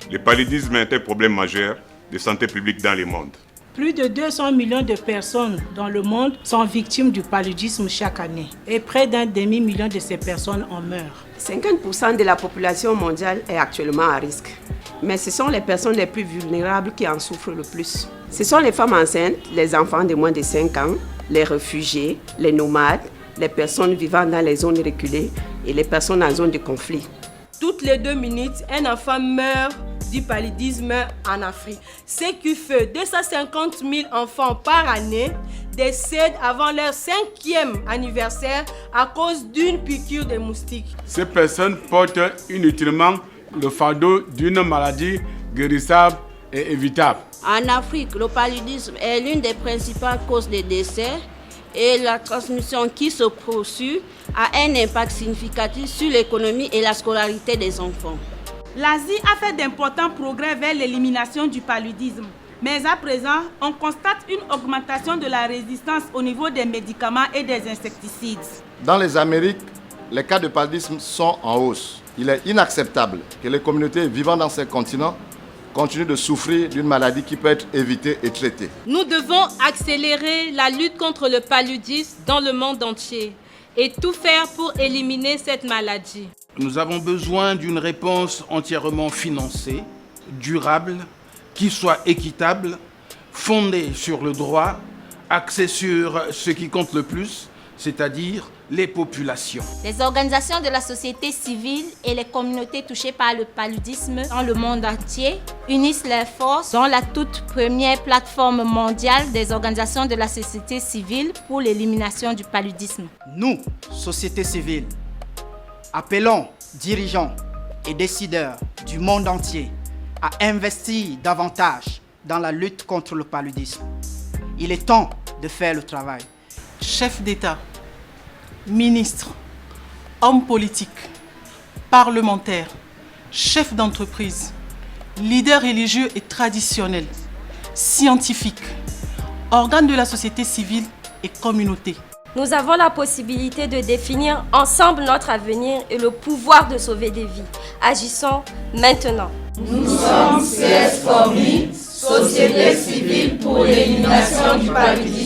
Le paludisme est un problème majeur de santé publique dans le monde. Plus de 200 millions de personnes dans le monde sont victimes du paludisme chaque année et près d'un demi-million de ces personnes en meurent. 50% de la population mondiale est actuellement à risque. Mais ce sont les personnes les plus vulnérables qui en souffrent le plus. Ce sont les femmes enceintes, les enfants de moins de 5 ans, les réfugiés, les nomades, les personnes vivant dans les zones reculées et les personnes en zone de conflit. Toutes les 2 minutes, un enfant meurt du paludisme en Afrique. Ce qui fait 250 000 enfants par année décèdent avant leur 5e anniversaire à cause d'une piqûre de moustique. Ces personnes portent inutilement le fardeau d'une maladie guérissable et évitable. En Afrique, le paludisme est l'une des principales causes de décès et la transmission qui se poursuit a un impact significatif sur l'économie et la scolarité des enfants. L'Asie a fait d'importants progrès vers l'élimination du paludisme. Mais à présent, on constate une augmentation de la résistance au niveau des médicaments et des insecticides. Dans les Amériques, les cas de paludisme sont en hausse. Il est inacceptable que les communautés vivant dans ces continents continuent de souffrir d'une maladie qui peut être évitée et traitée. Nous devons accélérer la lutte contre le paludisme dans le monde entier et tout faire pour éliminer cette maladie. Nous avons besoin d'une réponse entièrement financée, durable, qui soit équitable, fondée sur le droit, axée sur ce qui compte le plus, c'est-à-dire les populations. Les organisations de la société civile et les communautés touchées par le paludisme dans le monde entier unissent leurs forces dans la toute première plateforme mondiale des organisations de la société civile pour l'élimination du paludisme. Nous, société civile, appelons dirigeants et décideurs du monde entier à investir davantage dans la lutte contre le paludisme. Il est temps de faire le travail. Chefs d'État, ministres, hommes politiques, parlementaires, chefs d'entreprise, leaders religieux et traditionnels, scientifiques, organes de la société civile et communautés. Nous avons la possibilité de définir ensemble notre avenir et le pouvoir de sauver des vies. Agissons maintenant. Nous sommes CS Formi, Société civile pour l'élimination du paludisme.